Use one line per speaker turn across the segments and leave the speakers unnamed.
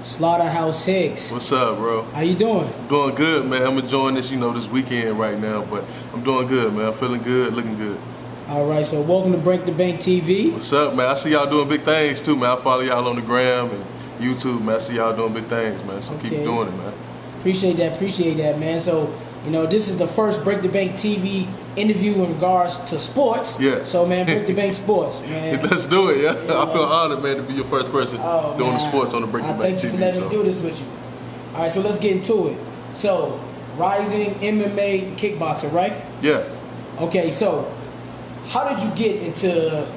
Slaughterhouse Hicks.
What's up, bro?
How you doing?
Doing good, man. I'm enjoying this, this weekend right now, but I'm doing good, man. I'm feeling good, looking good.
All right, so welcome to Break the Bank TV.
What's up, man? I see y'all doing big things too, man. I follow y'all on the gram and YouTube, man. I see y'all doing big things, man. So keep doing it, man.
Appreciate that, man. So, this is the first Break the Bank TV interview in regards to sports.
Yeah.
So, man, Break the Bank Sports, man.
Let's do it, yeah. I feel honored, man, to be your first person doing the sports on the Break the Bank TV.
Thank you for letting me do this with you. All right, so let's get into it. So, rising MMA kickboxer, right?
Yeah.
Okay, so how did you get into,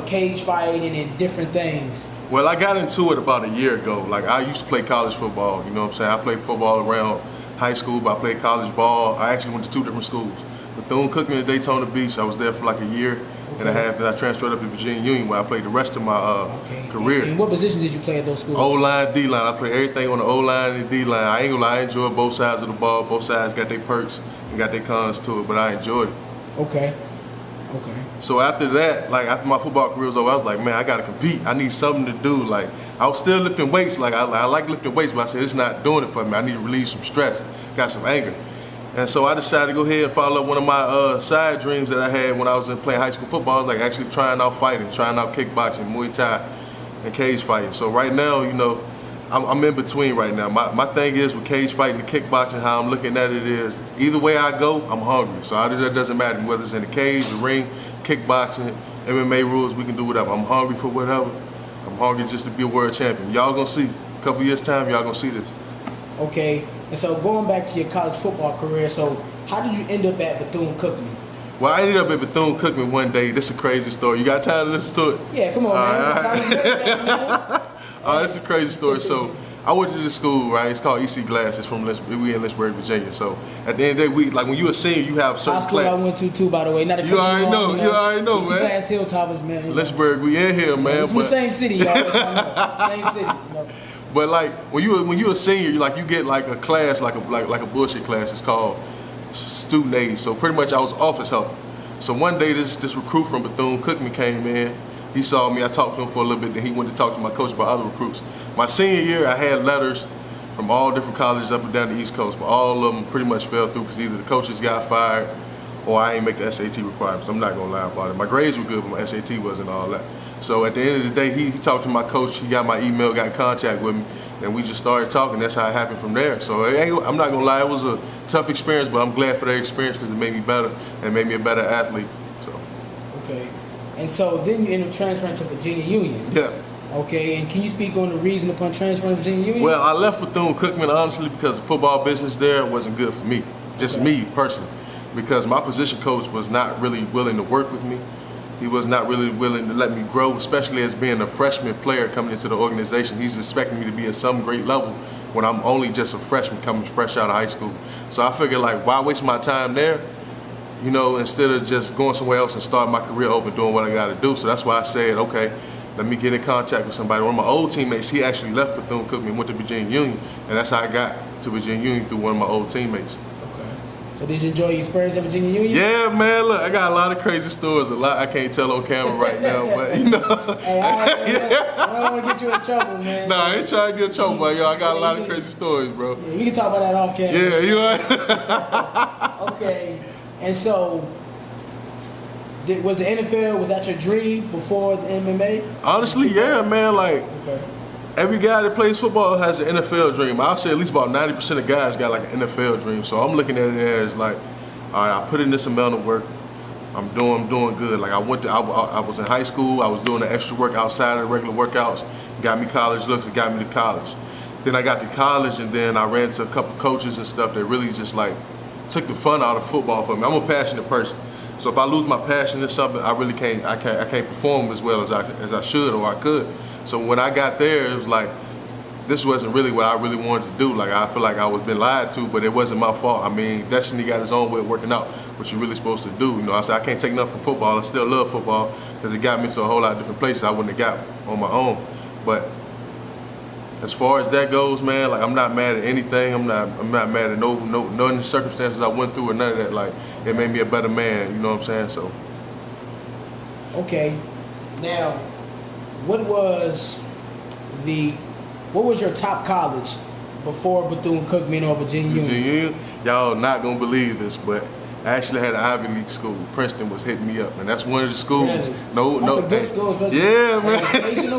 cage fighting and different things?
Well, I got into it about a year ago. Like, I used to play college football, you know what I'm saying? I played football around high school, but I played college ball. I actually went to 2 different schools. Bethune-Cookman and Daytona Beach. I was there for like a year and a half, and I transferred up to Virginia Union where I played the rest of my career.
And what position did you play at those schools?
O-line, D-line. I played everything on the O-line and D-line. I ain't gonna lie, I enjoyed both sides of the ball. Both sides got their perks and got their cons to it, but I enjoyed it.
Okay.
So after that, like after my football career was over, I was like, man, I gotta compete. I need something to do. Like, I was still lifting weights. Like, I like lifting weights, but I said, it's not doing it for me. I need to relieve some stress, got some anger. And so I decided to go ahead and follow up one of my side dreams that I had when I was playing high school football, like actually trying out fighting, trying out kickboxing, Muay Thai, and cage fighting. So right now, I'm in between right now. My thing is with cage fighting and kickboxing, how I'm looking at it is, either way I go, I'm hungry. So that doesn't matter whether it's in the cage, the ring, kickboxing, MMA rules, we can do whatever. I'm hungry for whatever. I'm hungry just to be a world champion. Y'all gonna see, a couple years time, y'all gonna see this.
Okay, and so going back to your college football career, so how did you end up at Bethune-Cookman?
Well, I ended up at Bethune-Cookman one day. This is a crazy story. You got time to listen to it?
Yeah, come on, man.
It's a crazy story. So I went to this school, right? It's called EC Glass. It's from we in Lynchburg, Virginia. So at the end of the day, like when you're a senior, you have certain
high school I went to too, by the way. Not a country.
You already know,
EC
man.
Glass Hilltoppers, man.
Lynchburg, we in here, man.
We're from the same city, y'all. Same city,
But like when you're a senior, you get like a class, like a bullshit class. It's called student aid. So pretty much I was office help. So one day this recruit from Bethune-Cookman came in. He saw me. I talked to him for a little bit. Then he went to talk to my coach about other recruits. My senior year, I had letters from all different colleges up and down the East Coast, but all of them pretty much fell through because either the coaches got fired or I ain't make the SAT requirements. I'm not gonna lie about it. My grades were good, but my SAT wasn't all that. So at the end of the day, he talked to my coach. He got my email, got in contact with me, and we just started talking. That's how it happened from there. So I'm not gonna lie, it was a tough experience, but I'm glad for that experience because it made me better and made me a better athlete. So.
Okay. And so then you end up transferring to Virginia Union.
Yeah.
Okay, and can you speak on the reason upon transferring to Virginia Union?
Well, I left Bethune-Cookman honestly because the football business there wasn't good for me, just me personally, because my position coach was not really willing to work with me. He was not really willing to let me grow, especially as being a freshman player coming into the organization. He's expecting me to be at some great level when I'm only just a freshman coming fresh out of high school. So I figured, like, why waste my time there? Instead of just going somewhere else and starting my career over doing what I got to do. So that's why I said, okay, let me get in contact with somebody. One of my old teammates, he actually left Bethune-Cookman and went to Virginia Union, and that's how I got to Virginia Union through one of my old teammates.
Okay. So did you enjoy your experience at Virginia Union?
Yeah, man. Look, I got a lot of crazy stories. A lot I can't tell on camera right now, but
Hey, I don't want to get you in trouble, man.
Nah, I ain't trying to get in trouble, but yo, I got a lot of crazy stories, bro.
Yeah, we can talk about that off camera.
Yeah, you right.
Okay. And so, was the NFL, was that your dream before the MMA?
Honestly, yeah, man. Like,
okay.
Every guy that plays football has an NFL dream. I'll say at least about 90% of guys got like an NFL dream. So I'm looking at it as like, all right, I put in this amount of work. I'm doing good. Like I was in high school. I was doing the extra work outside of the regular workouts. Got me college looks. It got me to college. Then I got to college, and then I ran into a couple coaches and stuff that really just like took the fun out of football for me. I'm a passionate person. So if I lose my passion in something, I really can't perform as well as I should or I could. So when I got there, it was like, this wasn't really what I really wanted to do. Like, I feel like I was been lied to, but it wasn't my fault. I mean, destiny got its own way of working out what you're really supposed to do. I said, I can't take nothing from football. I still love football because it got me to a whole lot of different places I wouldn't have got on my own. But as far as that goes, man, like I'm not mad at anything. I'm not mad at none of the circumstances I went through or none of that. Like, it made me a better man, you know what I'm saying? So.
Okay. Now, what was the what was your top college before Bethune-Cookman or Virginia Union?
Y'all not gonna believe this, but I actually had an Ivy League school. Princeton was hitting me up, and that's one of the schools.
Really?
No,
That's
no,
a good school, especially
yeah, man.
educational.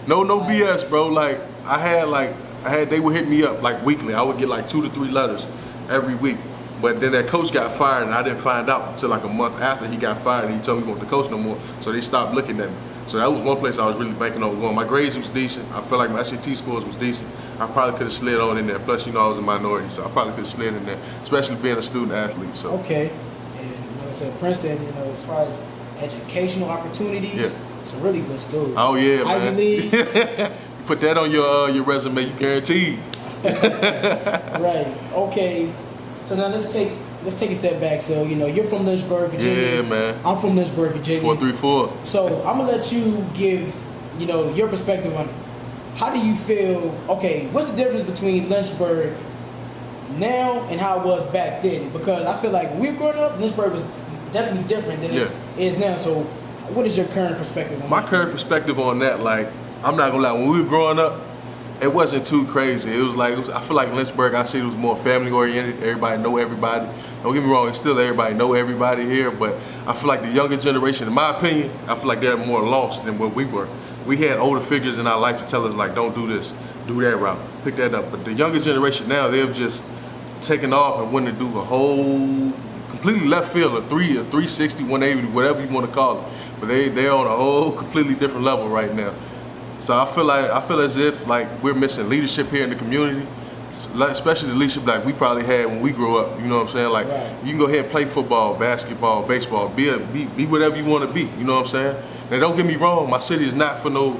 No BS, bro. Like I had, they would hit me up like weekly. I would get like 2 to 3 letters every week. But then that coach got fired, and I didn't find out until like a month after he got fired, and he told me he wasn't the coach no more. So they stopped looking at me. So that was one place I was really banking on going. My grades was decent. I felt like my SAT scores was decent. I probably could have slid on in there. Plus, you know, I was a minority, so I probably could have slid in there, especially being a student athlete. So
okay, and like I said, Princeton, you know, as far as educational opportunities, it's a really good school.
Oh yeah, man.
Ivy League.
You put that on your resume, you guaranteed.
Right. Okay. So now let's take a step back. So, you know, you're from Lynchburg, Virginia.
Yeah, man.
I'm from Lynchburg, Virginia.
434.
So I'm gonna let you give, you know, your perspective on how do you feel. Okay, what's the difference between Lynchburg now and how it was back then? Because I feel like when we were growing up, Lynchburg was definitely different than it is now. So, what is your current perspective on
my
Lynchburg?
current perspective on that? Like, I'm not gonna lie. When we were growing up, it wasn't too crazy. It was like, I feel like Lynchburg, I see it was more family oriented. Everybody know everybody. Don't get me wrong, it's still everybody know everybody here, but I feel like the younger generation, in my opinion, I feel like they're more lost than what we were. We had older figures in our life to tell us like, don't do this, do that route, pick that up. But the younger generation now, they've just taken off and wanting to do a whole, completely left field, a 360, 180, whatever you want to call it. But they're on a whole completely different level right now. So I feel as if like we're missing leadership here in the community, especially the leadership like we probably had when we grew up. You know what I'm saying? Like you can go ahead and play football, basketball, baseball, be whatever you want to be. You know what I'm saying? Now don't get me wrong, my city is not for no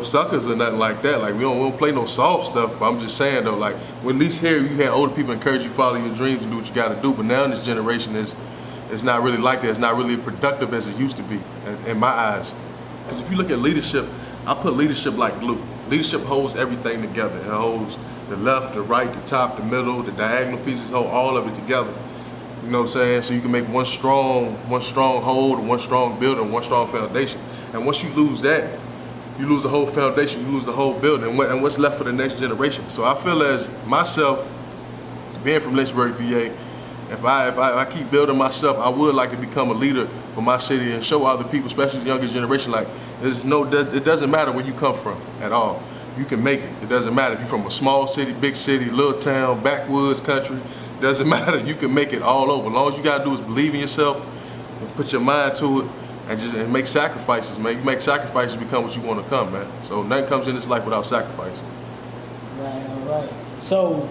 suckers or nothing like that. Like we don't play no soft stuff. But I'm just saying though, like at least here you had older people encourage you to follow your dreams and do what you got to do. But now in this generation it's not really like that. It's not really productive as it used to be in my eyes. Because if you look at leadership, I put leadership like glue. Leadership holds everything together. It holds the left, the right, the top, the middle, the diagonal pieces, hold all of it together. You know what I'm saying? So you can make one strong hold, one strong building, one strong foundation. And once you lose that, you lose the whole foundation, you lose the whole building, and what's left for the next generation. So I feel as myself, being from Lynchburg, VA, if I keep building myself, I would like to become a leader for my city and show other people, especially the younger generation, like it doesn't matter where you come from at all. You can make it. It doesn't matter if you're from a small city, big city, little town, backwoods country. It doesn't matter. You can make it all over. As long as you gotta do is believe in yourself and put your mind to it and make sacrifices, man. You make sacrifices, become what you want to come, man. So nothing comes in this life without sacrifice.
Right, all right. So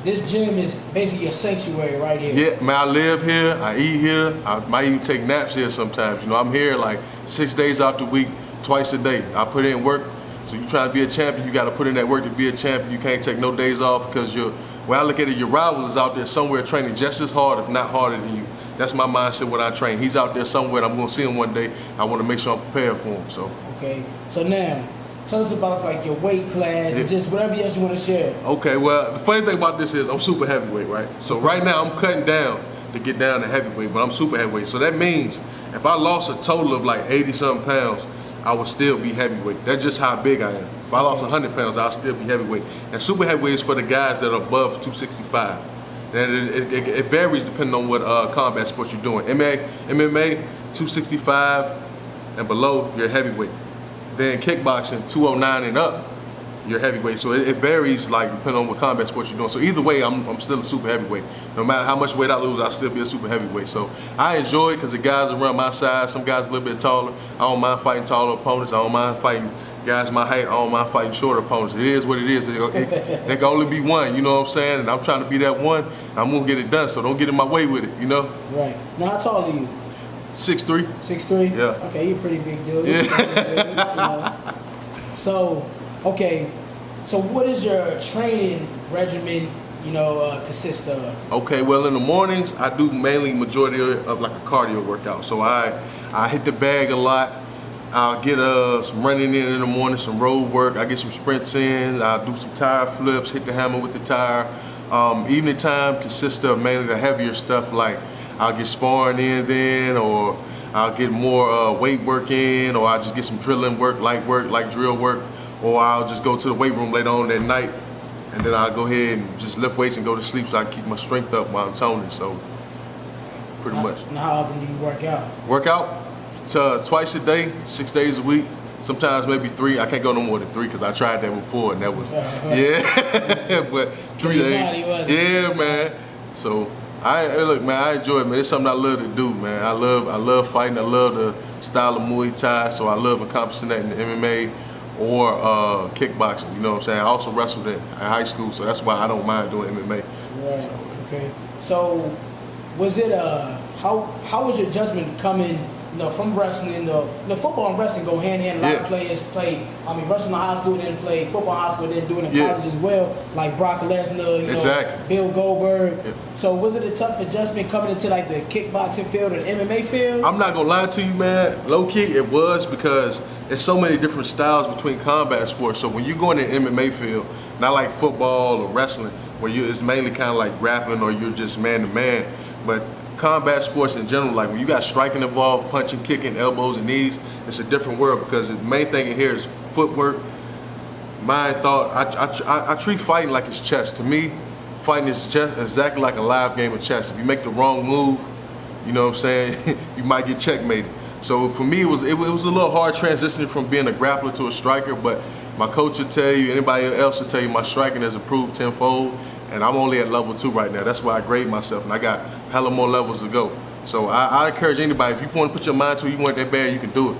this gym is basically a sanctuary right here.
Yeah, man, I live here, I eat here, I might even take naps here sometimes. You know, I'm here like 6 days out the week, twice a day. I put in work. So you trying to be a champion, you got to put in that work to be a champion. You can't take no days off because when I look at it, your rival is out there somewhere training just as hard, if not harder than you. That's my mindset when I train. He's out there somewhere, and I'm going to see him one day. I want to make sure I'm prepared for him. So.
Okay, so now, tell us about like your weight class and just whatever else you want to share.
Okay, well, the funny thing about this is I'm super heavyweight, right? So right now I'm cutting down to get down to heavyweight, but I'm super heavyweight. So that means if I lost a total of like 80-something pounds, I would still be heavyweight. That's just how big I am. If I lost 100 pounds, I'll still be heavyweight. And super heavyweight is for the guys that are above 265. And it varies depending on what combat sport you're doing. MMA, 265 and below, you're heavyweight. Then kickboxing, 209 and up, you're heavyweight. So it varies like depending on what combat sport you're doing. So either way, I'm still a super heavyweight. No matter how much weight I lose, I'll still be a super heavyweight. So I enjoy it because the guys around my size, some guys a little bit taller. I don't mind fighting taller opponents. I don't mind fighting guys my height. I don't mind fighting shorter opponents. It is what it is. There can only be one, you know what I'm saying? And I'm trying to be that one. I'm going to get it done, so don't get in my way with it, you know?
Right. Now, how tall are you?
6'3".
6'3"?
Yeah.
Okay, you're a pretty big dude.
Yeah.
So, okay. So what is your training regimen, consist of?
Okay, well in the mornings, I do mainly majority of like a cardio workout. So I hit the bag a lot. I'll get some running in the morning, some road work. I get some sprints in. I'll do some tire flips, hit the hammer with the tire. Evening time consists of mainly the heavier stuff, like I'll get sparring in then, or I'll get more weight work in, or I'll just get some drilling work, like drill work, or I'll just go to the weight room later on that night, and then I'll go ahead and just lift weights and go to sleep so I can keep my strength up while I'm toning. So pretty much.
And how often do you work out?
Work out twice a day, 6 days a week. Sometimes maybe 3. I can't go no more than 3 because I tried that before and that was yeah. But 3 days. Yeah, man. So look, man, I enjoy it, man. It's something I love to do, man. I love fighting. I love the style of Muay Thai, so I love accomplishing that in the MMA or kickboxing. You know what I'm saying? I also wrestled in high school, so that's why I don't mind doing MMA.
Right. Okay. So, was it how was your adjustment coming? You know, from wrestling, football and wrestling go hand in hand. A lot of players play. I mean, wrestling in high school, then play football in high school, then doing it in college as well. Like Brock Lesnar, you know, Bill Goldberg. Yeah. So, was it a tough adjustment coming into like the kickboxing field or the MMA field?
I'm not gonna lie to you, man. Low key, it was because there's so many different styles between combat sports. So when you go in the MMA field, not like football or wrestling, where it's mainly kind of like grappling or you're just man to man, but combat sports in general, like when you got striking involved, punching, kicking, elbows and knees, it's a different world because the main thing in here is footwork, mind, thought. I treat fighting like it's chess. To me, fighting is just exactly like a live game of chess. If you make the wrong move, you know what I'm saying, you might get checkmated. So for me, it was a little hard transitioning from being a grappler to a striker, but my coach will tell you, anybody else will tell you, my striking has improved tenfold. And I'm only at level 2 right now. That's why I grade myself, and I got hella more levels to go. So I encourage anybody, if you want to put your mind to it, you want that bad, you can do it.